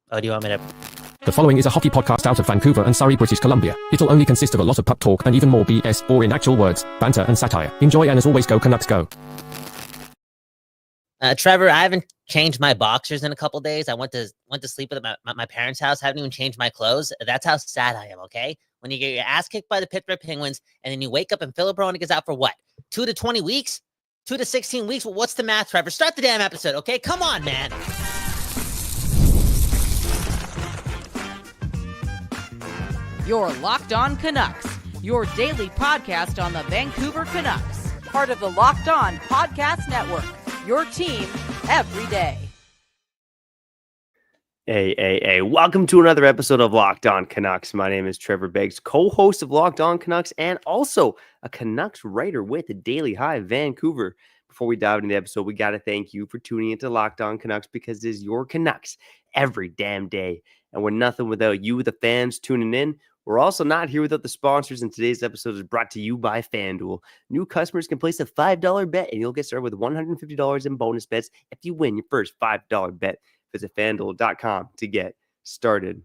Oh, do you want me to? The following is a hockey podcast out of Vancouver and Surrey, British Columbia. It'll only consist of a lot of puck talk and even more BS, or in actual words, banter and satire. Enjoy, and as always, go Canucks go. Trevor, I haven't changed my boxers in a couple days. I went to sleep at my parents' house. Haven't even changed my clothes. That's how sad I am, okay? When you get your ass kicked by the Pittsburgh Penguins, and then you wake up and Philip Hronek is out for what? 2 to 20 weeks? 2 to 16 weeks? Well, what's the math, Trevor? Start the damn episode, okay? Come on, man. You're Locked On Canucks, your daily podcast on the Vancouver Canucks, part of the Locked On Podcast Network, your team every day. Hey, welcome to another episode of Locked On Canucks. My name is Trevor Beggs, co-host of Locked On Canucks and also a Canucks writer with the Daily Hive Vancouver. Before we dive into the episode, we got to thank you for tuning into Locked On Canucks because it is your Canucks every damn day. And we're nothing without you, the fans, tuning in. We're also not here without the sponsors, and today's episode is brought to you by FanDuel. New customers can place a $5 bet, and you'll get started with $150 in bonus bets if you win your first $5 bet. Visit FanDuel.com to get started.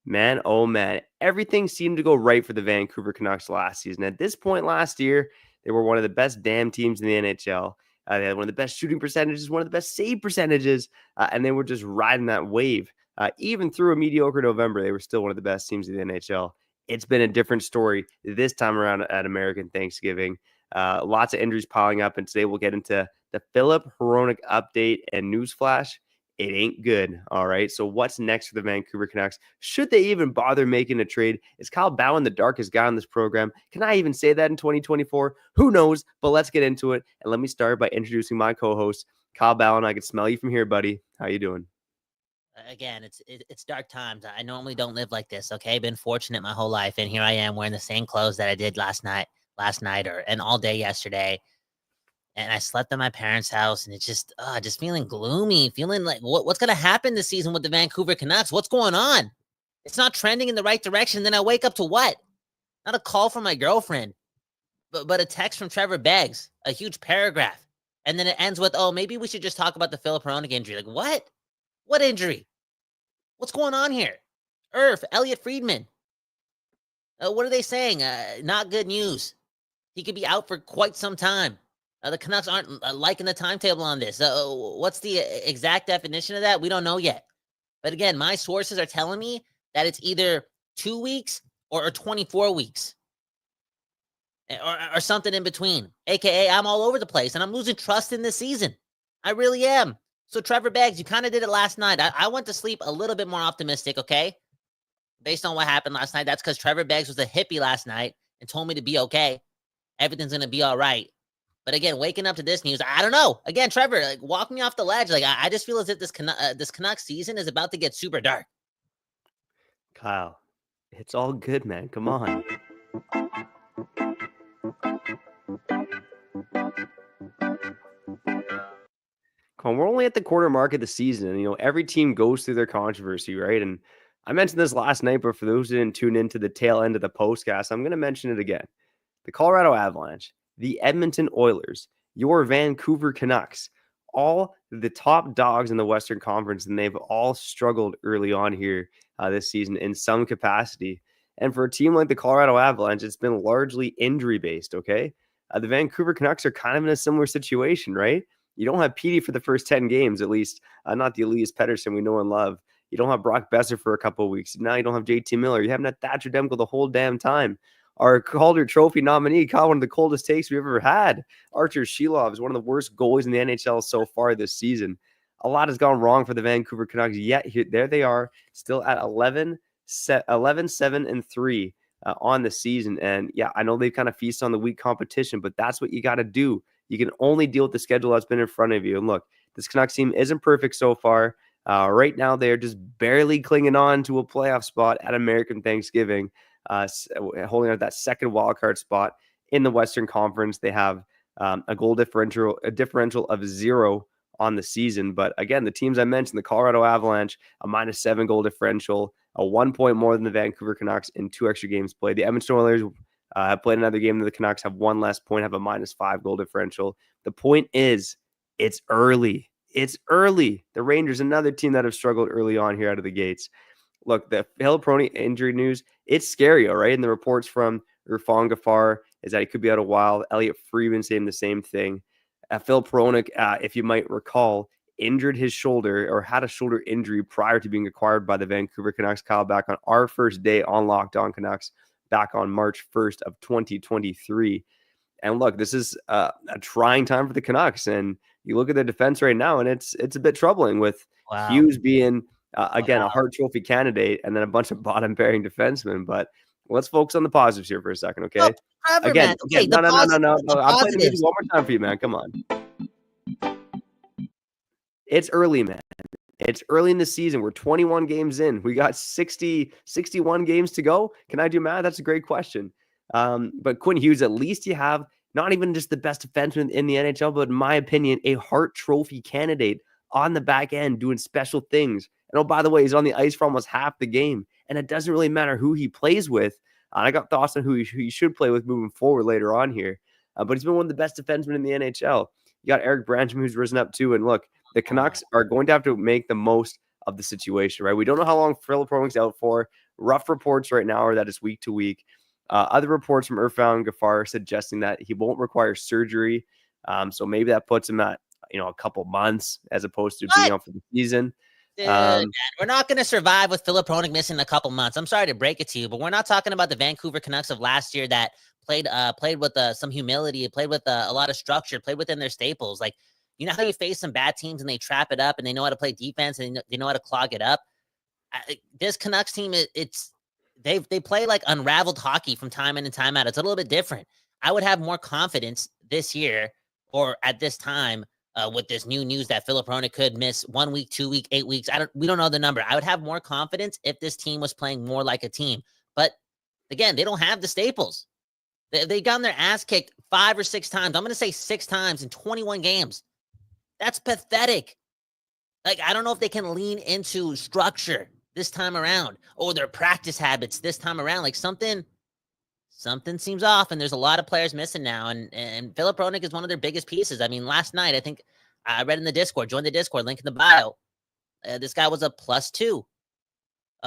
Man, oh man, everything seemed to go right for the Vancouver Canucks last season. At this point last year, they were one of the best damn teams in the NHL. They had one of the best shooting percentages, one of the best save percentages, and they were just riding that wave. Even through a mediocre November, they were still one of the best teams in the NHL. It's been a different story this time around at American Thanksgiving. Lots of injuries piling up, and today we'll get into the Philip Hronek update and newsflash. It ain't good, all right? So what's next for the Vancouver Canucks? Should they even bother making a trade? Is Kyle Bowen the darkest guy on this program? Can I even say that in 2024? Who knows? But let's get into it, and let me start by introducing my co-host, Kyle Bowen. I can smell you from here, buddy. How you doing? Again, it's dark times. I normally don't live like this, okay? Been fortunate my whole life, and here I am wearing the same clothes that I did last night and all day yesterday. And I slept at my parents' house, and it's just feeling gloomy, feeling like what's going to happen this season with the Vancouver Canucks? What's going on? It's not trending in the right direction. Then I wake up to what? Not a call from my girlfriend, but a text from Trevor Beggs, a huge paragraph. And then it ends with, oh, maybe we should just talk about the Philip Hronek injury. Like, what? What injury? What's going on here? Elliot Friedman. What are they saying? Not good news. He could be out for quite some time. The Canucks aren't liking the timetable on this. What's the exact definition of that? We don't know yet. But again, my sources are telling me that it's either 2 weeks or 24 weeks. Or something in between. AKA, I'm all over the place, and I'm losing trust in this season. I really am. So, Trevor Beggs, you kind of did it last night. I went to sleep a little bit more optimistic, okay? Based on what happened last night. That's because Trevor Beggs was a hippie last night and told me to be okay. Everything's going to be all right. But again, waking up to this news, I don't know. Again, Trevor, like, walk me off the ledge. Like, I just feel as if this Canucks season is about to get super dark. Kyle, it's all good, man. Come on. We're only at the quarter mark of the season, and every team goes through their controversy, right? And I mentioned this last night, but for those who didn't tune into the tail end of the postcast, I'm going to mention it again. The Colorado Avalanche, the Edmonton Oilers, your Vancouver Canucks, all the top dogs in the Western Conference, and they've all struggled early on here this season in some capacity. And for a team like the Colorado Avalanche, it's been largely injury-based, okay? The Vancouver Canucks are kind of in a similar situation, right? You don't have Petey for the first 10 games, at least. Not the Elias Pettersson we know and love. You don't have Brock Besser for a couple of weeks. Now you don't have JT Miller. You haven't had Thatcher Demko the whole damn time. Our Calder Trophy nominee caught one of the coldest takes we've ever had. Archer Silovs is one of the worst goalies in the NHL so far this season. A lot has gone wrong for the Vancouver Canucks, yet there they are, still at 11-7-3 on the season. And yeah, I know they've kind of feasted on the weak competition, but that's what you got to do. You can only deal with the schedule that's been in front of you. And look, this Canucks team isn't perfect so far. Right now, they're just barely clinging on to a playoff spot at American Thanksgiving, holding out that second wildcard spot in the Western Conference. They have a goal differential of 0 on the season. But again, the teams I mentioned, the Colorado Avalanche, a -7 goal differential, a 1 point more than the Vancouver Canucks in 2 extra games played. The Edmonton Oilers have played another game than the Canucks, have 1 less point, have a -5 goal differential. The point is, it's early. it's early. The Rangers, another team that have struggled early on here out of the gates. Look, the Hronek injury news, it's scary, all right? And the reports from Hronek is that he could be out a while. Elliot Friedman saying the same thing. Phil Hronek, if you might recall, injured his shoulder or had a shoulder injury prior to being acquired by the Vancouver Canucks. Kyle, back on our first day on Locked On Canucks, back on March 1st of 2023. And look, this is a trying time for the Canucks. And you look at the defense right now, and it's a bit troubling with Hughes being, again, a Hart Trophy candidate and then a bunch of bottom-pairing defensemen. But let's focus on the positives here for a second, okay? Again, no. I'll play the music one more time for you, man. Come on. It's early, man. It's early in the season. We're 21 games in. We got 61 games to go. Can I do math? That's a great question. But Quinn Hughes, at least you have not even just the best defenseman in the NHL, but in my opinion, a Hart Trophy candidate on the back end doing special things. And oh, by the way, he's on the ice for almost half the game. And it doesn't really matter who he plays with. I got thoughts on who he should play with moving forward later on here. But he's been one of the best defensemen in the NHL. You got Eric Brancham, who's risen up too. And look, the Canucks are going to have to make the most of the situation, right? We don't know how long Philip Hronek's out for. Rough reports right now are that it's week to week. Other reports from Irfan Gaffar suggesting that he won't require surgery. So maybe that puts him at, a couple months as opposed to being out for the season. Dude, man, we're not going to survive with Philip Hronek missing a couple months. I'm sorry to break it to you, but we're not talking about the Vancouver Canucks of last year that played with some humility, played with a lot of structure, played within their staples. Like, you know how you face some bad teams and they trap it up and they know how to play defense and they know how to clog it up. This Canucks team, they play like unraveled hockey from time in and time out. It's a little bit different. I would have more confidence this year or at this time with this new news that Philip Hronek could miss 1 week, 2 week, 8 weeks. We don't know the number. I would have more confidence if this team was playing more like a team. But again, they don't have the staples. They gotten their ass kicked 5 or 6 times. I'm going to say 6 times in 21 games. That's pathetic. Like, I don't know if they can lean into structure this time around or their practice habits this time around. Like something seems off, and there's a lot of players missing now. And Philip Hronek is one of their biggest pieces. I mean, last night, I think I read in the Discord, join the Discord, link in the bio. This guy was a +2,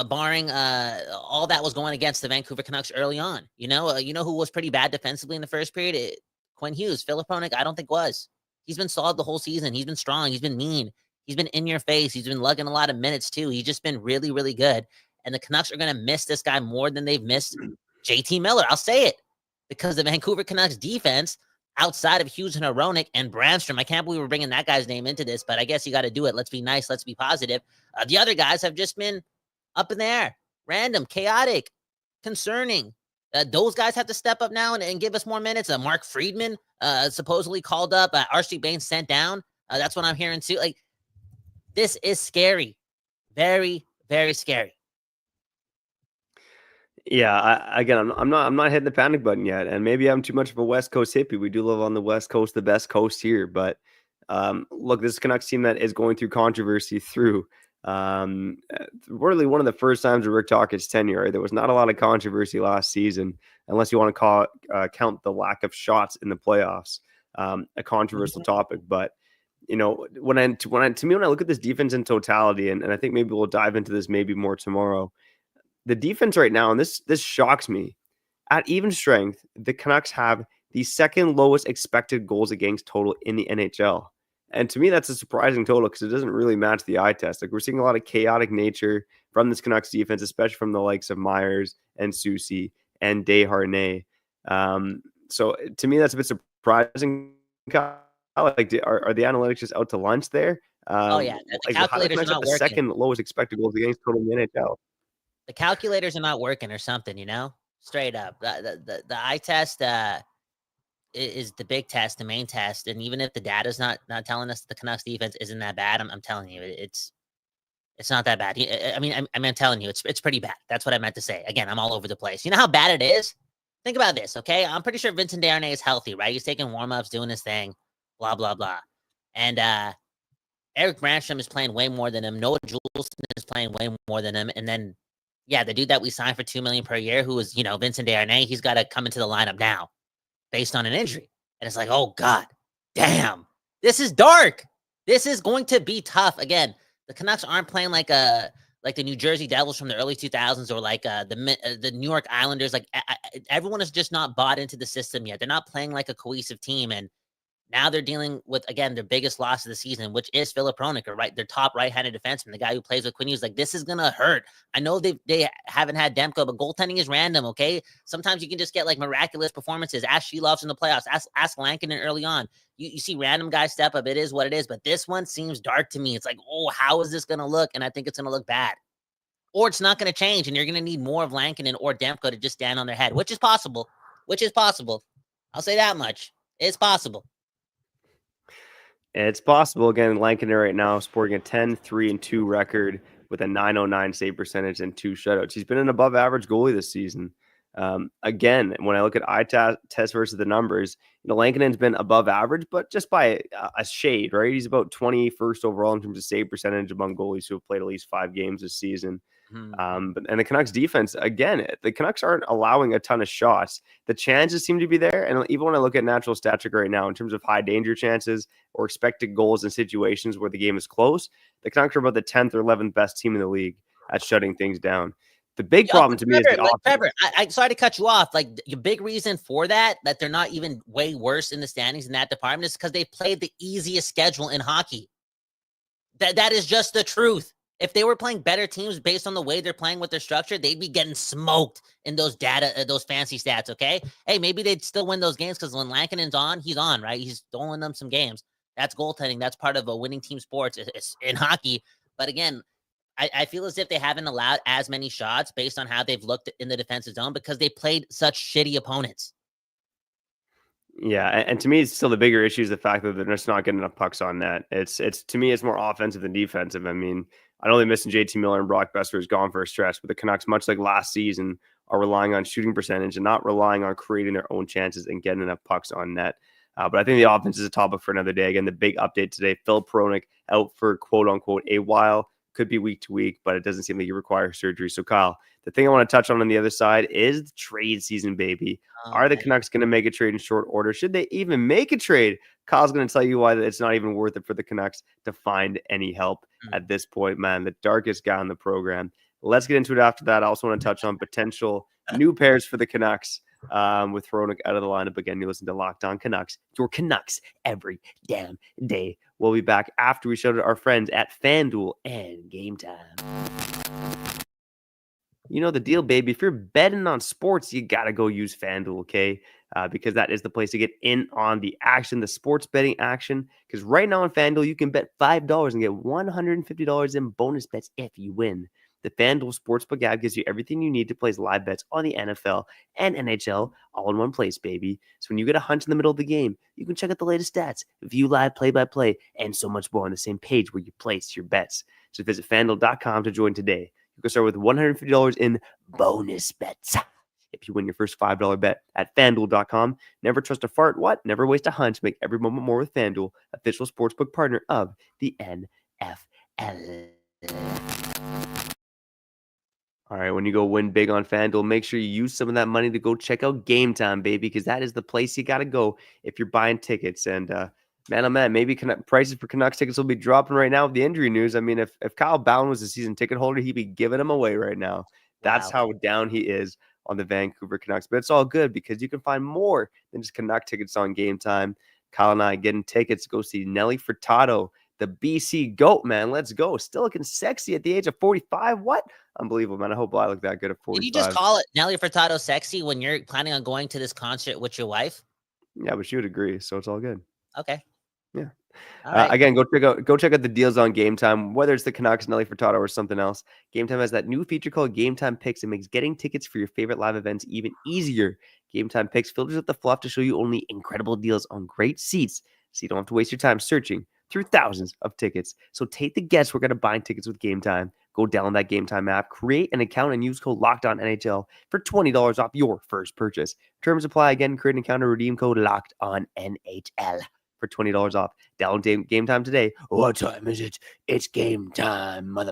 barring all that was going against the Vancouver Canucks early on. You know who was pretty bad defensively in the first period? Quinn Hughes. Philip Hronek, I don't think was. He's been solid the whole season. He's been strong. He's been mean. He's been in your face. He's been lugging a lot of minutes too. He's just been really, really good. And the Canucks are going to miss this guy more than they've missed JT Miller. I'll say it, because the Vancouver Canucks defense outside of Hughes and Hronek and Brandstrom, I can't believe we're bringing that guy's name into this, but I guess you got to do it. Let's be nice. Let's be positive. The other guys have just been up in the air, random, chaotic, concerning. Those guys have to step up now and give us more minutes. Mark Friedman supposedly called up. R.C. Baines sent down. That's what I'm hearing too. Like, this is scary. Very, very scary. Yeah, I'm not hitting the panic button yet, and maybe I'm too much of a West Coast hippie. We do live on the West Coast, the best coast here. But look, this Canucks team that is going through controversy through really one of the first times of Rick Tocchet's tenure. Right? There was not a lot of controversy last season, unless you want to count the lack of shots in the playoffs a controversial topic. But when I look at this defense in totality, and I think maybe we'll dive into this maybe more tomorrow. The defense right now, and this shocks me, at even strength, the Canucks have the second lowest expected goals against total in the NHL. And to me, that's a surprising total because it doesn't really match the eye test. Like, we're seeing a lot of chaotic nature from this Canucks defense, especially from the likes of Myers and Soucy and Desharnais. So to me, that's a bit surprising. Like, are the analytics just out to lunch there? Oh yeah, the calculators are not working. The second lowest expected goals against total in the NHL. The calculators are not working or something, straight up. The eye test is the big test, the main test. And even if the data's not telling us the Canucks defense isn't that bad, I'm telling you, it's not that bad. I'm telling you, it's pretty bad. That's what I meant to say. Again, I'm all over the place. You know how bad it is? Think about this, okay? I'm pretty sure Vincent Desharnais is healthy, right? He's taking warm-ups, doing his thing, blah, blah, blah. And Eric Brandstrom is playing way more than him. Noah Juleson is playing way more than him. And then, yeah, the dude that we signed for $2 million per year, who was, Vincent Desharnais, he's got to come into the lineup now based on an injury. And it's like, oh, God, damn, this is dark. This is going to be tough. Again, the Canucks aren't playing like the New Jersey Devils from the early 2000s or like the New York Islanders. Like everyone is just not bought into the system yet. They're not playing like a cohesive team. And now they're dealing with, again, their biggest loss of the season, which is Filip Hronek, right? Their top right-handed defenseman, the guy who plays with Quinn Hughes. Like, this is going to hurt. I know they haven't had Demko, but goaltending is random, okay? Sometimes you can just get, like, miraculous performances. Ask Silovs in the playoffs. Ask Lankinen early on. You see random guys step up. It is what it is. But this one seems dark to me. It's like, oh, how is this going to look? And I think it's going to look bad. Or it's not going to change, and you're going to need more of Lankinen or Demko to just stand on their head, which is possible. I'll say that much. It's possible. It's possible. Again, Lankinen right now sporting a 10-3-2 record with a .909 save percentage and 2 shutouts. He's been an above average goalie this season. Again, when I look at eye test versus the numbers, Lankinen's been above average, but just by a shade, right? He's about 21st overall in terms of save percentage among goalies who have played at least 5 games this season. And the Canucks defense, again, the Canucks aren't allowing a ton of shots. The chances seem to be there. And even when I look at natural stat trick right now, in terms of high danger chances or expected goals in situations where the game is close, the Canucks are about the 10th or 11th best team in the league at shutting things down. The big problem to me is the offense. Trevor, I sorry to cut you off. Like, the big reason for that they're not even way worse in the standings in that department is because they played the easiest schedule in hockey. That is just the truth. If they were playing better teams based on the way they're playing with their structure, they'd be getting smoked in those those fancy stats, okay? Hey, maybe they'd still win those games because when Lankinen's on, he's on, right? He's stolen them some games. That's goaltending. That's part of a winning team sports in hockey. But again, I feel as if they haven't allowed as many shots based on how they've looked in the defensive zone because they played such shitty opponents. Yeah, and to me, it's still the bigger issue is the fact that they're just not getting enough pucks on net. It's to me, it's more offensive than defensive. I mean, I know they're missing JT Miller and Brock Besser is gone for a stretch, but the Canucks, much like last season, are relying on shooting percentage and not relying on creating their own chances and getting enough pucks on net. But I think the offense is a topic for another day. Again, the big update today, Filip Hronek out for quote-unquote a while. Could be week to week, but it doesn't seem like he requires surgery. So, Kyle, the thing I want to touch on the other side is the trade season, baby. Are the Canucks going to make a trade in short order? Should they even make a trade? Kyle's going to tell you why it's not even worth it for the Canucks to find any help at this point, man. The darkest guy in the program. Let's get into it after that. I also want to touch on potential new pairs for the Canucks with Hronek out of the lineup. Again, you listen to Locked On Canucks, your Canucks every damn day. We'll be back after we shout out our friends at FanDuel and Gametime. You know the deal, baby. If you're betting on sports, you got to go use FanDuel, okay? Because that is the place to get in on the action, the sports betting action. Because right now on FanDuel, you can bet $5 and get $150 in bonus bets if you win. The FanDuel Sportsbook app gives you everything you need to place live bets on the NFL and NHL all in one place, baby. So when you get a hunch in the middle of the game, you can check out the latest stats, view live play-by-play, and so much more on the same page where you place your bets. So visit FanDuel.com to join today. You can start with $150 in bonus bets. If you win your first $5 bet at FanDuel.com, never trust a fart. What? Never waste a hunch. Make every moment more with FanDuel, official sportsbook partner of the NFL. All right, when you go win big on FanDuel, make sure you use some of that money to go check out Gametime, baby, because that is the place you got to go if you're buying tickets. And man, oh man, maybe prices for Canucks tickets will be dropping right now with the injury news. I mean, if Kyle Bowen was a season ticket holder, he'd be giving them away right now. That's how down he is on the Vancouver Canucks. But it's all good because you can find more than just Canuck tickets on Gametime. Kyle and I getting tickets to go see Nelly Furtado, the BC GOAT, man. Let's go. Still looking sexy at the age of 45. What? Unbelievable, man. I hope I look that good at 45. Did you just call it Nelly Furtado sexy when you're planning on going to this concert with your wife? Yeah, but she would agree, so it's all good. Okay. Yeah. Right. Again, go check out the deals on Gametime, whether it's the Canucks, Nelly Furtado, or something else. Gametime has that new feature called Gametime Picks. It makes getting tickets for your favorite live events even easier. Gametime Picks filters out the fluff to show you only incredible deals on great seats, so you don't have to waste your time searching through thousands of tickets. So take the guesswork out of buying tickets with Gametime. Go download that Gametime app, create an account, and use code LOCKEDONNHL for $20 off your first purchase. Terms apply. Again, create an account and redeem code LOCKEDONNHL for $20 off. Download Gametime today. What time is it? It's game time, mother.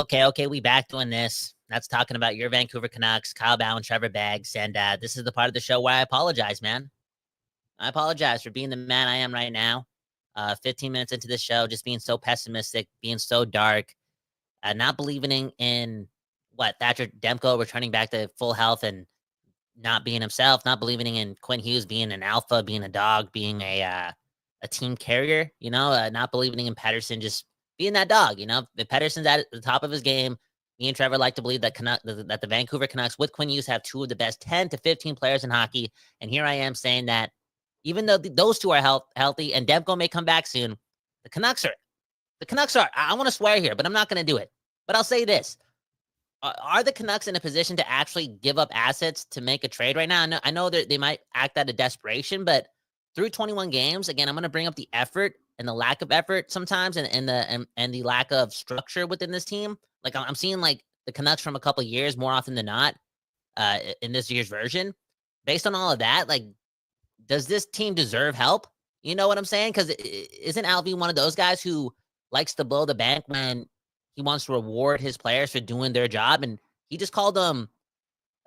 Okay, we back doing this. That's talking about your Vancouver Canucks, Kyle Bowen, Trevor Beggs, and this is the part of the show where I apologize, man. I apologize for being the man I am right now. 15 minutes into this show, just being so pessimistic, being so dark, not believing in what Thatcher Demko returning back to full health and not being himself, not believing in Quinn Hughes being an alpha, being a dog, being a team carrier, not believing in Pettersson just being that dog, If Pettersson's at the top of his game, me and Trevor like to believe that that the Vancouver Canucks with Quinn Hughes have two of the best 10 to 15 players in hockey. And here I am saying that even though those two are healthy and Demko may come back soon, the Canucks are, I want to swear here, but I'm not going to do it. But I'll say this. Are the Canucks in a position to actually give up assets to make a trade right now? I know that they might act out of desperation, but through 21 games, again, I'm going to bring up the effort and the lack of effort sometimes and the lack of structure within this team. Like I'm seeing like the Canucks from a couple of years more often than not in this year's version. Based on all of that, like, does this team deserve help? You know what I'm saying? Because isn't Alvin one of those guys who likes to blow the bank when he wants to reward his players for doing their job? And he just called them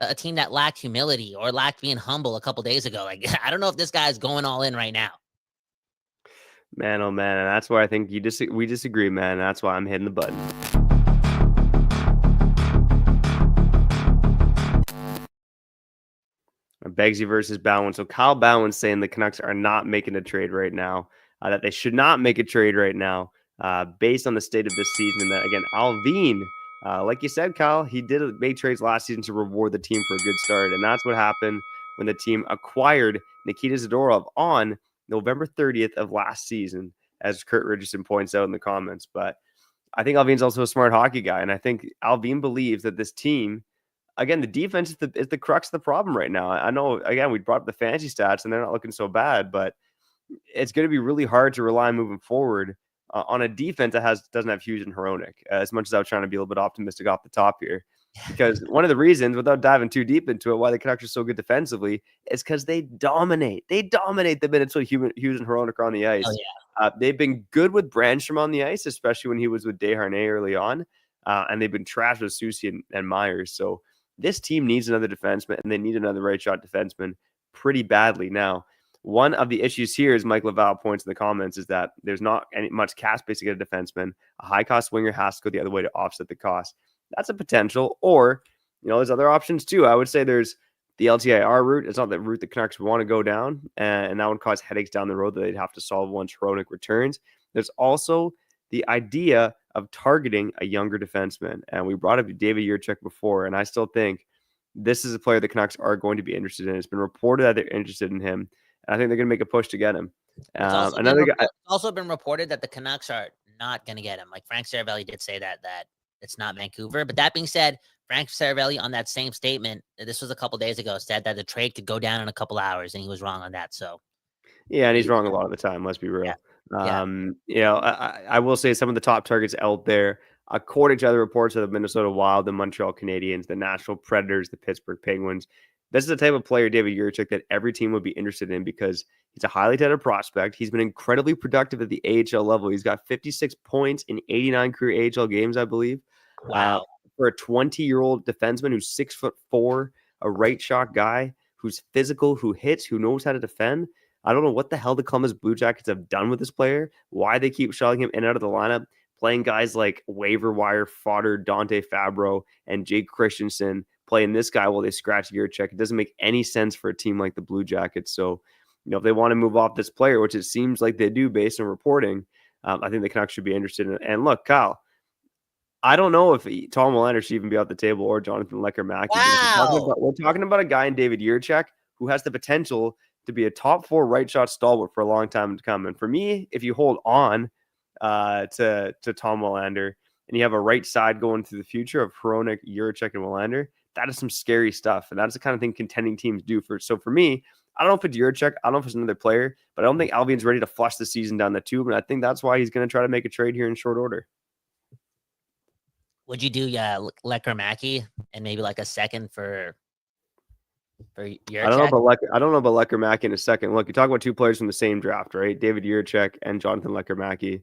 a team that lacked humility or lacked being humble a couple days ago. Like, I don't know if this guy's going all in right now. Man, oh man, and that's where I think we disagree, man. That's why I'm hitting the button. Beggsy versus Bowen. So Kyle Bowen's saying the Canucks are not making a trade right now, that they should not make a trade right now based on the state of this season. And that, again, Alvin, like you said, Kyle, he did make trades last season to reward the team for a good start. And that's what happened when the team acquired Nikita Zadorov on November 30th of last season, as Kurt Richardson points out in the comments. But I think Alvin's also a smart hockey guy. And I think Alvin believes that this team, again, the defense is the crux of the problem right now. I know, again, we brought up the fantasy stats and they're not looking so bad, but it's going to be really hard to rely on moving forward on a defense that doesn't have Hughes and Hronek, as much as I was trying to be a little bit optimistic off the top here. Because one of the reasons, without diving too deep into it, why the Canucks are so good defensively is because they dominate. They dominate the minutes when Hughes and Hronek are on the ice. Oh, yeah. They've been good with Brandstrom on the ice, especially when he was with Desharnais early on. And they've been trash with Soucy and Myers. So this team needs another defenseman, and they need another right shot defenseman pretty badly. Now, one of the issues here, as Mike Laval points in the comments, is that there's not much cap space to get a defenseman. A high-cost winger has to go the other way to offset the cost. That's a potential. Or, there's other options too. I would say there's the LTIR route. It's not the route the Canucks want to go down, and that would cause headaches down the road that they'd have to solve once Hronek returns. There's also the idea of targeting a younger defenseman. And we brought up David Jiricek before, and I still think this is a player the Canucks are going to be interested in. It's been reported that they're interested in him, and I think they're going to make a push to get him. It's also been reported that the Canucks are not going to get him. Like Frank Saravelli did say that it's not Vancouver. But that being said, Frank Saravelli on that same statement, this was a couple days ago, said that the trade could go down in a couple hours, and he was wrong on that. So, yeah, and he's wrong a lot of the time. Let's be real. Yeah. I will say some of the top targets out there, according to other reports of the Minnesota Wild, the Montreal Canadiens, the Nashville Predators, the Pittsburgh Penguins. This is the type of player, David Jiricek, that every team would be interested in because he's a highly touted prospect. He's been incredibly productive at the AHL level. He's got 56 points in 89 career AHL games, I believe. Wow. For a 20-year-old defenseman who's 6'4", a right shot guy who's physical, who hits, who knows how to defend. I don't know what the hell the Columbus Blue Jackets have done with this player, why they keep shoving him in and out of the lineup, playing guys like waiver wire fodder Dante Fabro and Jake Christensen, playing this guy while they scratch Jiricek. It doesn't make any sense for a team like the Blue Jackets. So, if they want to move off this player, which it seems like they do based on reporting, I think the Canucks should be interested in it. And look, Kyle, I don't know if Tom Willander should even be off the table or Jonathan Lecker-Mackey. Wow. We're talking about a guy in David Jiricek who has the potential to be a top 4 right shot stalwart for a long time to come. And for me, if you hold on to Tom Willander and you have a right side going through the future of Hronek, Jiricek, and Willander, that is some scary stuff. And that's the kind of thing contending teams do. So for me, I don't know if it's Jiricek, I don't know if it's another player, but I don't think Alvin's ready to flush the season down the tube. And I think that's why he's going to try to make a trade here in short order. Would you do Lecker-Mackey and maybe like a second for Jiricek? I don't know about Lecker-Mackey in a second. Look, you talk about two players from the same draft, right? David Jiricek and Jonathan Lecker-Mackey.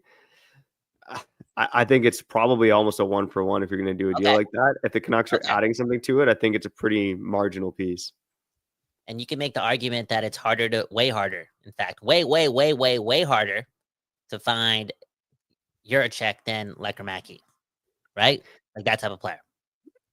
I think it's probably almost a 1-for-1 if you're going to do a deal Okay. like that. If the Canucks are Okay. adding something to it, I think it's a pretty marginal piece. And you can make the argument that it's way harder. In fact, way harder to find Juracek than Lekermacki, right? Like that type of player.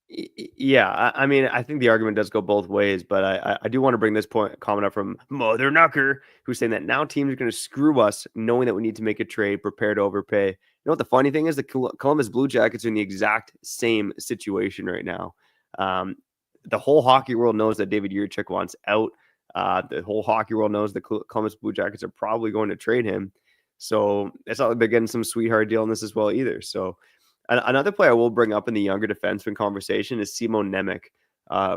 Yeah, I mean, I think the argument does go both ways, but I do want to bring this comment up from Mother Knucker, who's saying that now teams are going to screw us, knowing that we need to make a trade, prepare to overpay. You know what the funny thing is? The Columbus Blue Jackets are in the exact same situation right now. The whole hockey world knows that David Juracek wants out. The whole hockey world knows the Columbus Blue Jackets are probably going to trade him. So it's not like they're getting some sweetheart deal on this as well either. So another player I will bring up in the younger defenseman conversation is Simon Nemec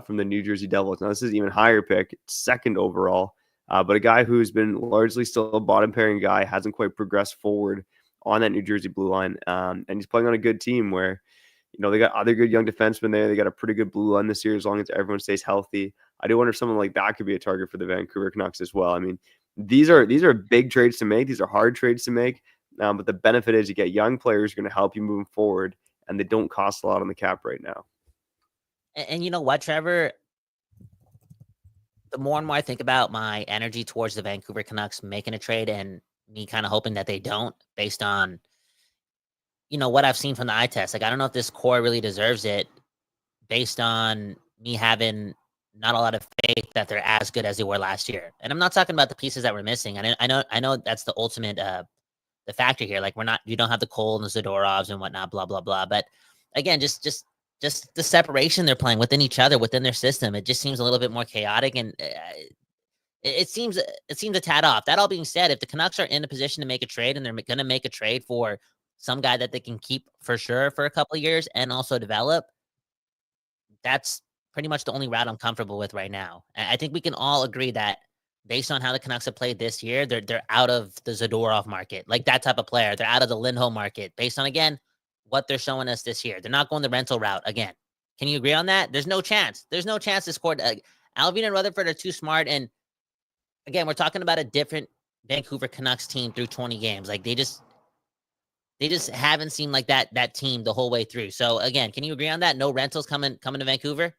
from the New Jersey Devils. Now, this is even higher pick, second overall, but a guy who's been largely still a bottom pairing guy, hasn't quite progressed forward on that New Jersey blue line. And he's playing on a good team where, they got other good young defensemen there. They got a pretty good blue line this year as long as everyone stays healthy. I do wonder if someone like that could be a target for the Vancouver Canucks as well. I mean, these are big trades to make. These are hard trades to make. But the benefit is you get young players who are going to help you moving forward, and they don't cost a lot on the cap right now. And you know what, Trevor? The more and more I think about my energy towards the Vancouver Canucks making a trade and me kind of hoping that they don't based on, what I've seen from the eye test. Like, I don't know if this core really deserves it based on me having not a lot of faith that they're as good as they were last year. And I'm not talking about the pieces that we're missing. I know that's the ultimate the factor here. Like, you don't have the Cole and the Zadorovs and whatnot, blah, blah, blah. But again, just the separation they're playing within each other, within their system, it just seems a little bit more chaotic. And it seems a tad off. That all being said, if the Canucks are in a position to make a trade and they're going to make a trade for some guy that they can keep for sure for a couple of years and also develop, that's pretty much the only route I'm comfortable with right now. I think we can all agree that based on how the Canucks have played this year, they're out of the Zadorov market, like that type of player. They're out of the Lindholm market based on, again, what they're showing us this year. They're not going the rental route again. Can you agree on that? There's no chance. There's no chance to score. Alvin and Rutherford are too smart. And again, we're talking about a different Vancouver Canucks team through 20 games. Like they just haven't seemed like that team the whole way through. So again, can you agree on that? No rentals coming to Vancouver?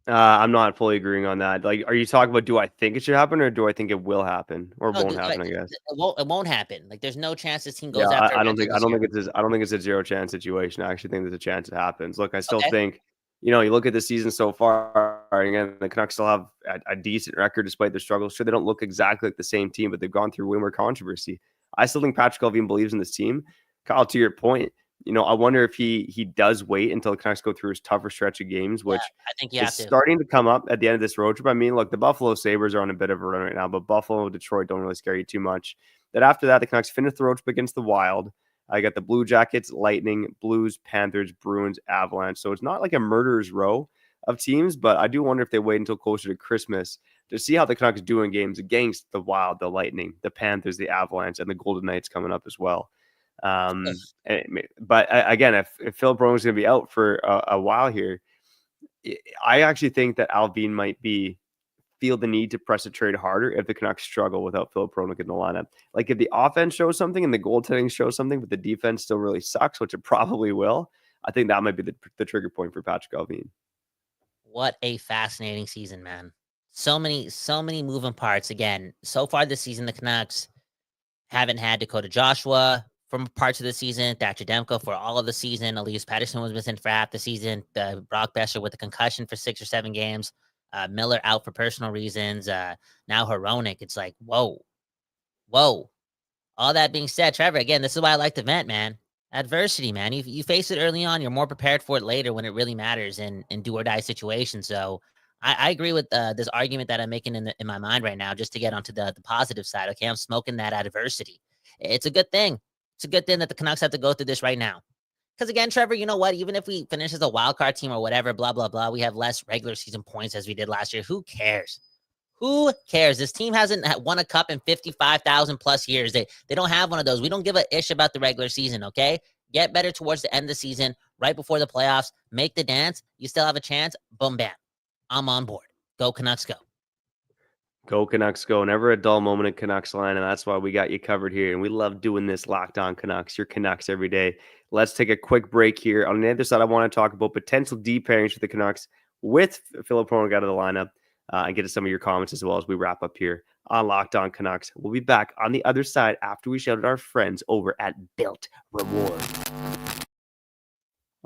I'm not fully agreeing on that. Like, are you talking about do I think it should happen or do I think it will happen or No, won't happen? I guess it won't happen. Like, there's no chance this team goes yeah. after. I don't think it's a zero chance situation. I actually think there's a chance it happens. Look, I still think you look at the season so far. Again, the Canucks still have a decent record despite their struggles. Sure, they don't look exactly like the same team, but they've gone through way more controversy. I still think Patrick Allvin believes in this team. Kyle, to your point, I wonder if he does wait until the Canucks go through his tougher stretch of games, which I think is starting to come up at the end of this road trip. I mean, look, the Buffalo Sabres are on a bit of a run right now, but Buffalo and Detroit don't really scare you too much. Then after that, the Canucks finish the road trip against the Wild. I got the Blue Jackets, Lightning, Blues, Panthers, Bruins, Avalanche. So it's not like a murderer's row of teams, but I do wonder if they wait until closer to Christmas to see how the Canucks do in games against the Wild, the Lightning, the Panthers, the Avalanche, and the Golden Knights coming up as well. But again, if Philip Brown is going to be out for a while here, I actually think that Allvin might feel the need to press a trade harder if the Canucks struggle without Philip Hronek in the lineup. Like if the offense shows something and the goaltending shows something, but the defense still really sucks, which it probably will, I think that might be the trigger point for Patrick Allvin. What a fascinating season, man. So many moving parts. Again, so far this season, the Canucks haven't had Dakota Joshua from parts of the season, Thatcher Demko for all of the season. Elias Pettersson was missing for half the season. Brock Besser with a concussion for 6 or 7 games. Miller out for personal reasons. Now Hronek. It's like, whoa. All that being said, Trevor, again, this is why I like to vent, man. Adversity, man. You face it early on. You're more prepared for it later when it really matters in do or die situations. So I agree with this argument that I'm making in my mind right now, just to get onto the positive side. Okay, I'm smoking that adversity. It's a good thing. It's a good thing that the Canucks have to go through this right now. Because again, Trevor, you know what? Even if we finish as a wild card team or whatever, blah, blah, blah, we have less regular season points as we did last year. Who cares? Who cares? This team hasn't won a cup in 55,000 plus years. They don't have one of those. We don't give a ish about the regular season, okay? Get better towards the end of the season, right before the playoffs. Make the dance. You still have a chance. Boom, bam. I'm on board. Go Canucks, go. Go Canucks, go. Never a dull moment in Canucks line, and that's why we got you covered here. And we love doing this Locked On Canucks, your Canucks every day. Let's take a quick break here. On the other side, I want to talk about potential D pairings for the Canucks with Filip Hronek out of the lineup and get to some of your comments as well as we wrap up here on Locked On Canucks. We'll be back on the other side after we shout out our friends over at Bilt Reward.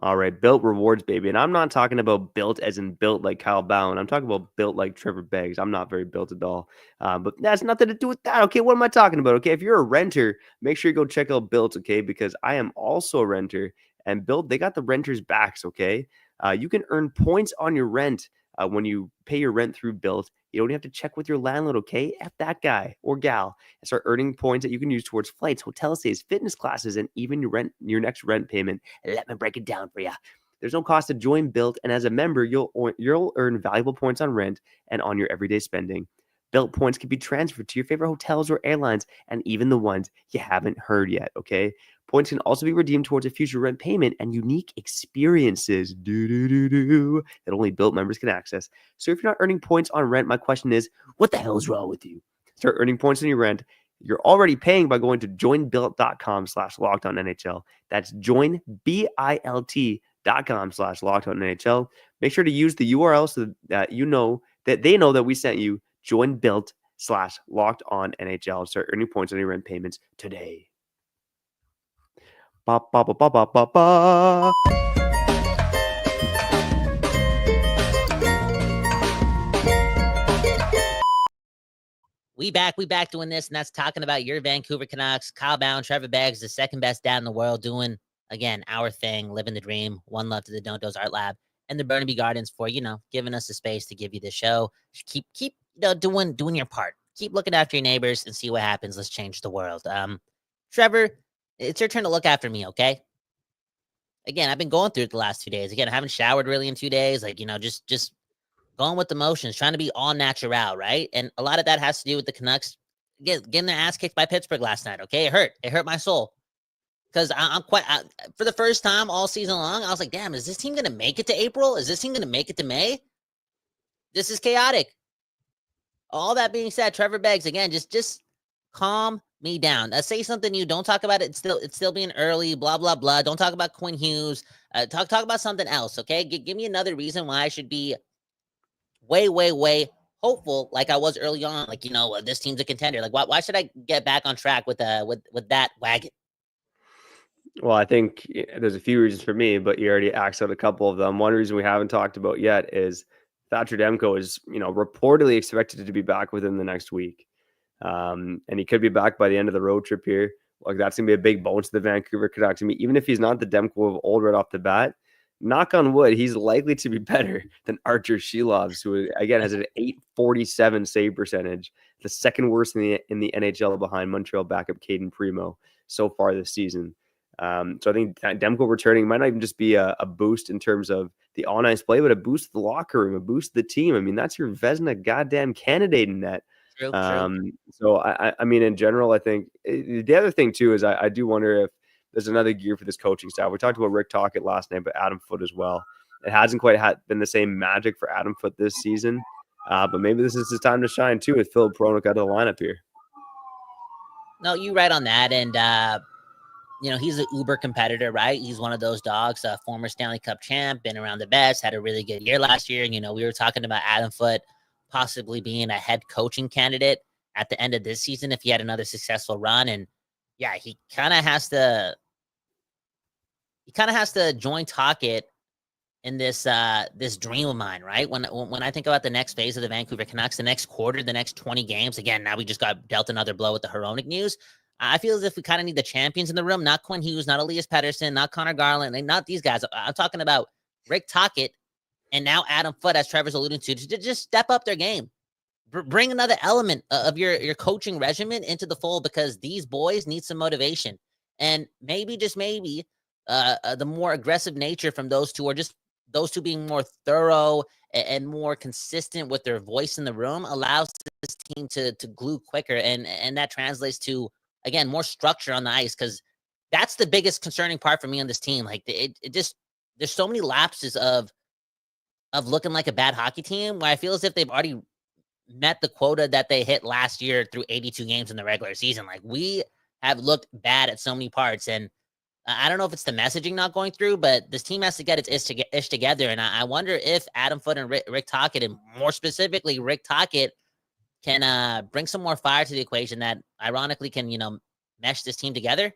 All right, Bilt Rewards, baby. And I'm not talking about built as in built like Kyle Bowen. I'm talking about built like Trevor Beggs. I'm not very built at all. But that's nothing to do with that. Okay, what am I talking about? Okay, if you're a renter, make sure you go check out Bilt, okay? Because I am also a renter. And Bilt, they got the renters' backs, okay? You can earn points on your rent when you pay your rent through Bilt. You don't have to check with your landlord, okay? F that guy or gal and start earning points that you can use towards flights, hotel stays, fitness classes, and even your next rent payment. Let me break it down for you. There's no cost to join Bilt, and as a member, you'll earn valuable points on rent and on your everyday spending. Bilt points can be transferred to your favorite hotels or airlines, and even the ones you haven't heard yet, okay? Points can also be redeemed towards a future rent payment and unique experiences that only Bilt members can access. So if you're not earning points on rent, my question is, what the hell is wrong with you? Start earning points on your rent. You're already paying by going to joinbilt.com/lockedonnhl. That's joinbilt.com/lockedonnhl. Make sure to use the URL so that they know that we sent you. Join Bilt/lockedonnhl. Start earning points on your rent payments today. Ba, ba, ba, ba, ba, ba, ba. We back doing this, and that's talking about your Vancouver Canucks. Kyle Bowen, Trevor Beggs, the second best dad in the world, doing, again, our thing, living the dream. One love to the Don't Doze Art Lab and the Burnaby Gardens for, giving us the space to give you the show. Keep doing your part. Keep looking after your neighbors and see what happens. Let's change the world. Trevor, it's your turn to look after me, okay? Again, I've been going through it the last 2 days. Again, I haven't showered really in 2 days. Like, just going with the motions, trying to be all natural, right? And a lot of that has to do with the Canucks getting their ass kicked by Pittsburgh last night, okay? It hurt. It hurt my soul. Because for the first time all season long, I was like, damn, is this team going to make it to April? Is this team going to make it to May? This is chaotic. All that being said, Trevor Beggs, again, just calm me down. Say something new. Don't talk about it. It's still being early, blah, blah, blah. Don't talk about Quinn Hughes. Talk about something else, okay? Give me another reason why I should be way, way, way hopeful like I was early on. Like, this team's a contender. Like, why should I get back on track with that wagon? Well, I think there's a few reasons for me, but you already axed out a couple of them. One reason we haven't talked about yet is Thatcher Demko is, reportedly expected to be back within the next week. And he could be back by the end of the road trip here. Like, that's going to be a big bonus to the Vancouver Canucks. I mean, even if he's not the Demko of old right off the bat, knock on wood, he's likely to be better than Archer Silovs, who, again, has an .847 save percentage, the second worst in the NHL behind Montreal backup Caden Primo so far this season. So I think Demko returning might not even just be a boost in terms of the on-ice play, but a boost to the locker room, a boost to the team. I mean, that's your Vezina goddamn candidate in that. True. So, I mean, in general, I think the other thing, too, is I do wonder if there's another gear for this coaching staff. We talked about Rick Tocchet last night, but Adam Foote as well. It hasn't quite been the same magic for Adam Foote this season, but maybe this is his time to shine, too, with Filip Hronek out of the lineup here. No, you're right on that, and he's an uber competitor, right? He's one of those dogs, a former Stanley Cup champ, been around the best, had a really good year last year. And, we were talking about Adam Foote possibly being a head coaching candidate at the end of this season if he had another successful run. And yeah, he kind of has to join Tocchet in this dream of mine, right? When I think about the next phase of the Vancouver Canucks, the next quarter, the next 20 games, again, now we just got dealt another blow with the Hronek news. I feel as if we kind of need the champions in the room, not Quinn Hughes, not Elias Pettersson, not Connor Garland, not these guys. I'm talking about Rick Tocchet and now Adam Foote, as Trevor's alluding to just step up their game. Bring another element of your coaching regimen into the fold, because these boys need some motivation. And maybe, just maybe, the more aggressive nature from those two, or just those two being more thorough and more consistent with their voice in the room, allows this team to glue quicker. And that translates to, again, more structure on the ice, because that's the biggest concerning part for me on this team. Like, it just, there's so many lapses of looking like a bad hockey team where I feel as if they've already met the quota that they hit last year through 82 games in the regular season. Like, we have looked bad at so many parts, and I don't know if it's the messaging not going through, but this team has to get its ish together. And I wonder if Adam Foote and Rick Tocchet, and more specifically Rick Tocchet, can bring some more fire to the equation that ironically can, mesh this team together.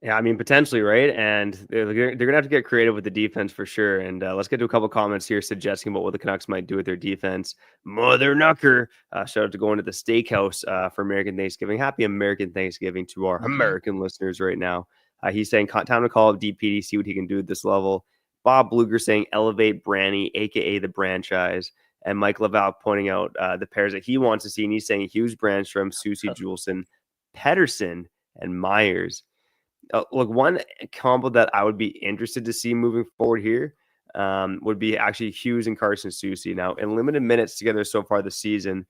Yeah, I mean, potentially, right? And they're going to have to get creative with the defense for sure. And let's get to a couple comments here suggesting about what the Canucks might do with their defense. Mother Knucker, shout out to going to the steakhouse for American Thanksgiving. Happy American Thanksgiving to our American listeners right now. He's saying, time to call up DPD, see what he can do at this level. Bob Bluger saying, elevate Branny, a.k.a. the franchise. And Mike Laval pointing out the pairs that he wants to see. And he's saying Hughes, Brandstrom, Susie, Juleson, Pedersen, and Myers. Look, one combo that I would be interested to see moving forward here would be actually Hughes and Carson Soucy. Now, in limited minutes together so far this season,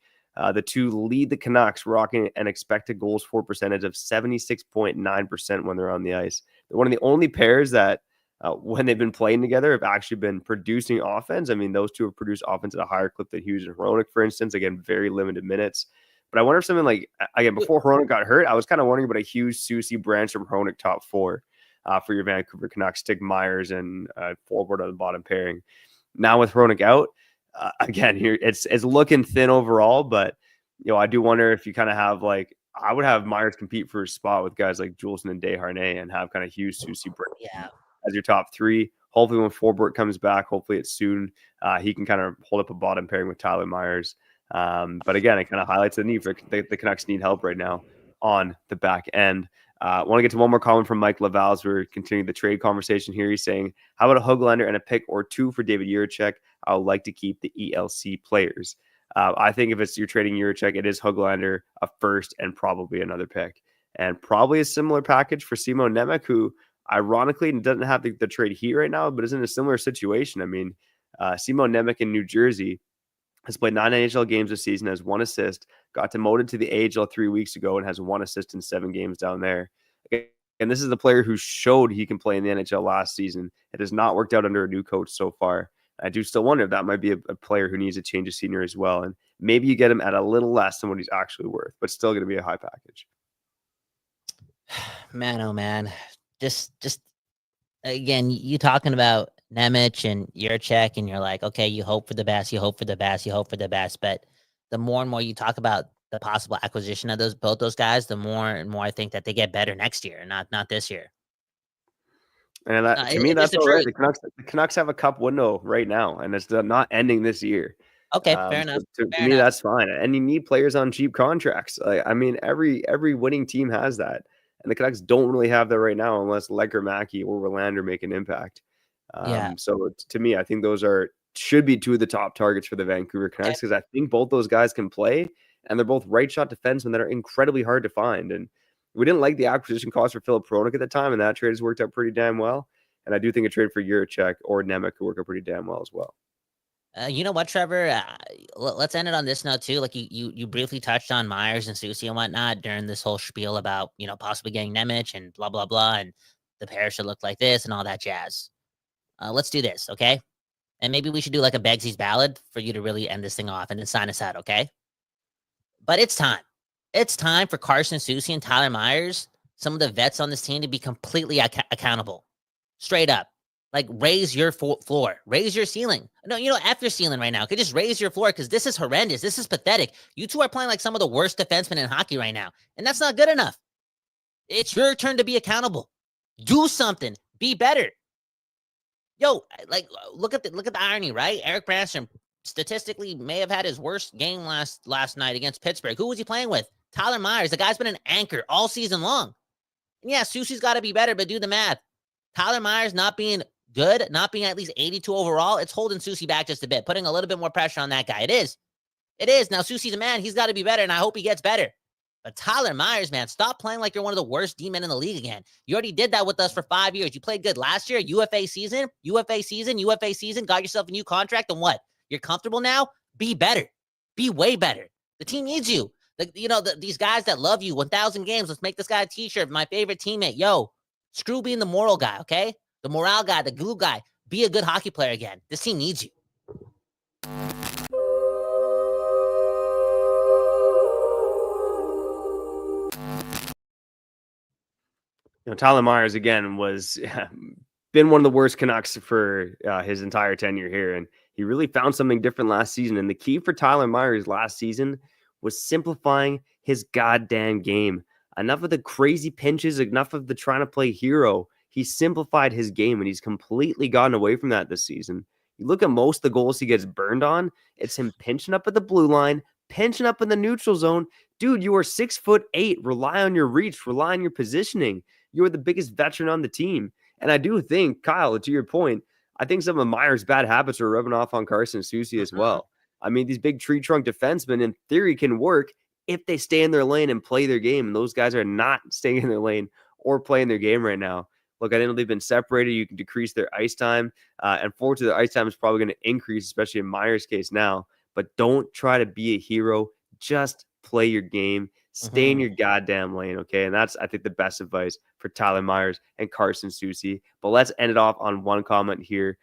the two lead the Canucks, rocking an expected goals for percentage of 76.9% when they're on the ice. They're one of the only pairs that, when they've been playing together, have actually been producing offense. I mean, those two have produced offense at a higher clip than Hughes and Hronek, for instance. Again, very limited minutes. But I wonder if something like, again, before Hronek got hurt, I was kind of wondering about a Hughes, Soucy, Brandstrom, Hronek top four for your Vancouver Canucks. Stick Myers and forward on the bottom pairing. Now with Hronek out, again, here it's looking thin overall. But I do wonder if you kind of have I would have Myers compete for a spot with guys like Juleson and Desharnais and have kind of Hughes, Soucy, Brandstrom as your top three. Hopefully, when Forbort comes back, hopefully it's soon, he can kind of hold up a bottom pairing with Tyler Myers. But again, it kind of highlights the need for the Canucks need help right now on the back end. I want to get to one more comment from Mike Laval as we're continuing the trade conversation here. He's saying, how about a Höglander and a pick or two for David Jiricek? I would like to keep the ELC players. I think if you're trading Jiricek, it is Höglander, a first, and probably another pick. And probably a similar package for Simon Nemec, who ironically doesn't have the trade heat right now, but is in a similar situation. I mean, Simon Nemec in New Jersey has played 9 NHL games this season, has 1 assist, got demoted to the AHL 3 weeks ago, and has 1 assist in 7 games down there. And this is the player who showed he can play in the NHL last season. It has not worked out under a new coach so far. I do still wonder if that might be a player who needs a change of scenery as well. And maybe you get him at a little less than what he's actually worth, but still going to be a high package. Man, oh man. Just again, you talking about Nemec and Jiricek, and you're like, okay, you hope for the best, you hope for the best, you hope for the best. But the more and more you talk about the possible acquisition of both those guys, the more and more I think that they get better next year, not this year. And to me, that's all right. The Canucks have a cup window right now, and it's not ending this year. Okay, fair enough. To me, that's fine. And you need players on cheap contracts. I mean, every winning team has that. And the Canucks don't really have that right now unless Lecker-Mackey or Verlander make an impact. So to me, I think those should be two of the top targets for the Vancouver Canucks because I think both those guys can play, and they're both right shot defensemen that are incredibly hard to find. And we didn't like the acquisition cost for Filip Hronek at the time, and that trade has worked out pretty damn well. And I do think a trade for Jiricek or Nemec could work out pretty damn well as well. You know what, Trevor? Let's end it on this note too. Like you briefly touched on Myers and Soucy and whatnot during this whole spiel about possibly getting Nemec and blah blah blah, and the pair should look like this and all that jazz. Let's do this, okay? And maybe we should do like a Begsy's ballad for you to really end this thing off and then sign us out, okay? But it's time. It's time for Carson Soucy and Tyler Myers, some of the vets on this team, to be completely accountable. Straight up. Like, raise your floor. Raise your ceiling. No, F your ceiling right now. Okay, just raise your floor because this is horrendous. This is pathetic. You two are playing like some of the worst defensemen in hockey right now, and that's not good enough. It's your turn to be accountable. Do something. Be better. Yo, like, look at the irony, right? Erik Brannstrom statistically may have had his worst game last night against Pittsburgh. Who was he playing with? Tyler Myers. The guy's been an anchor all season long. And yeah, Soucy's got to be better, but do the math. Tyler Myers not being good, not being at least 82 overall, it's holding Soucy back just a bit, putting a little bit more pressure on that guy. It is. Now, Soucy's a man. He's got to be better, and I hope he gets better. But Tyler Myers, man, stop playing like you're one of the worst D-men in the league again. You already did that with us for 5 years. You played good last year, UFA season, got yourself a new contract, and what? You're comfortable now? Be better. Be way better. The team needs you. These guys that love you, 1,000 games, let's make this guy a t-shirt, my favorite teammate. Yo, screw being the moral guy, okay? The morale guy, the glue guy. Be a good hockey player again. This team needs you. Tyler Myers again was been one of the worst Canucks for his entire tenure here, and he really found something different last season. And the key for Tyler Myers last season was simplifying his goddamn game. Enough of the crazy pinches, enough of the trying to play hero. He simplified his game, and he's completely gotten away from that this season. You look at most of the goals he gets burned on, it's him pinching up at the blue line, pinching up in the neutral zone. Dude, you are 6'8". Rely on your reach, rely on your positioning. You are the biggest veteran on the team. And I do think, Kyle, to your point, I think some of Myers' bad habits are rubbing off on Carson Soucy as well. I mean, these big tree trunk defensemen in theory can work if they stay in their lane and play their game. And those guys are not staying in their lane or playing their game right now. Look, I know they've been separated. You can decrease their ice time. And fortunately, their ice time is probably going to increase, especially in Myers' case now. But don't try to be a hero. Just play your game. Stay in your goddamn lane, okay? And that's, I think, the best advice for Tyler Myers and Carson Soucy. But let's end it off on one comment here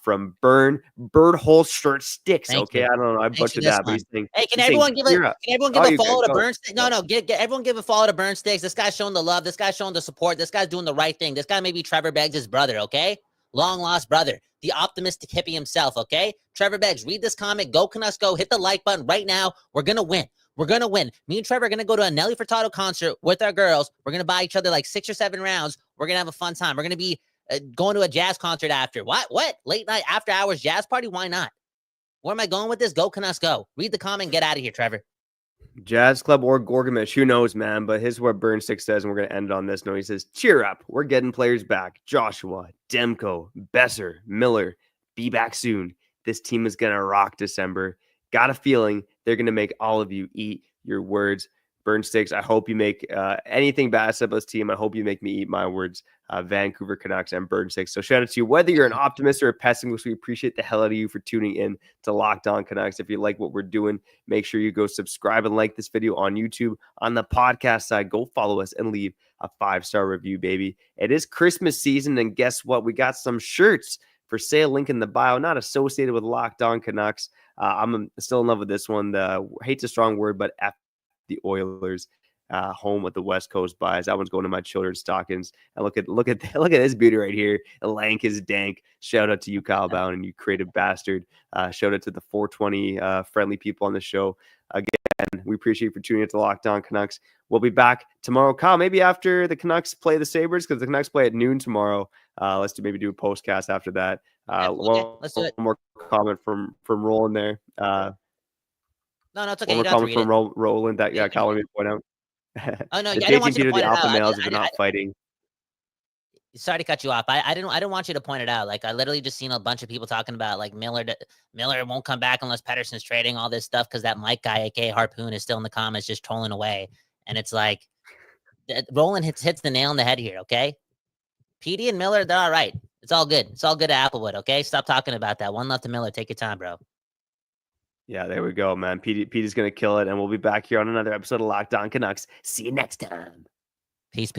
from Birdhole Shirt Sticks, okay? I don't know. I butchered that. But he's saying, hey, can everyone give a follow to Burn Sticks? No, get everyone give a follow to Burn Sticks. This guy's showing the love. This guy's showing the support. This guy's doing the right thing. This guy may be Trevor Beggs' brother, okay? Long lost brother, the optimistic hippie himself, okay? Trevor Beggs, read this comment. Go Canucks, go. Hit the like button right now. We're going to win. We're going to win. Me and Trevor are going to go to a Nelly Furtado concert with our girls. We're going to buy each other like 6 or 7 rounds. We're going to have a fun time. We're going to be going to a jazz concert after. What? Late night after hours jazz party? Why not? Where am I going with this? Go Canucks, go. Read the comment. Get out of here, Trevor. Jazz Club or Gorgamish, who knows, man? But here's what Burn Stick says, and we're going to end it on this note. He says, cheer up. We're getting players back. Joshua, Demko, Besser, Miller, be back soon. This team is going to rock December. Got a feeling they're going to make all of you eat your words. Burn Sticks, I hope you make anything bad about this team. I hope you make me eat my words. Vancouver Canucks and Burn Sticks. So shout out to you. Whether you're an optimist or a pessimist, we appreciate the hell out of you for tuning in to Locked On Canucks. If you like what we're doing, make sure you go subscribe and like this video on YouTube. On the podcast side, go follow us and leave a 5-star review, baby. It is Christmas season, and guess what? We got some shirts for sale. Link in the bio, not associated with Locked On Canucks. I'm still in love with this one. Hate's a strong word, but F the Oilers, home with the West Coast buys. That one's going to my children's stockings. And look at this beauty right here. Lank is dank. Shout out to you, Kyle Bowen, you creative bastard. Shout out to the 420 friendly people on the show. Again, we appreciate you for tuning in to Locked On Canucks. We'll be back tomorrow, Kyle, maybe after the Canucks play the Sabres, because the Canucks play at noon tomorrow. Let's do a postcast after that. Let's do it. One more comment from Roland there. No, it's okay. One more comment from Roland that Kyle wanted me to point out. Oh no, I the didn't want you to the point it alpha out. males if they're not fighting. Sorry to cut you off. I didn't want you to point it out. Like, I literally just seen a bunch of people talking about like Miller won't come back unless Pettersson's trading, all this stuff, because that Mike guy, aka Harpoon, is still in the comments just trolling away. And it's like Roland hits the nail on the head here. Okay, PD and Miller, they're all right. It's all good. It's all good at Applewood. Okay, stop talking about that. One left to Miller. Take your time, bro. Yeah, there we go, man. Pete is gonna kill it, and we'll be back here on another episode of Locked On Canucks. See you next time. Peace.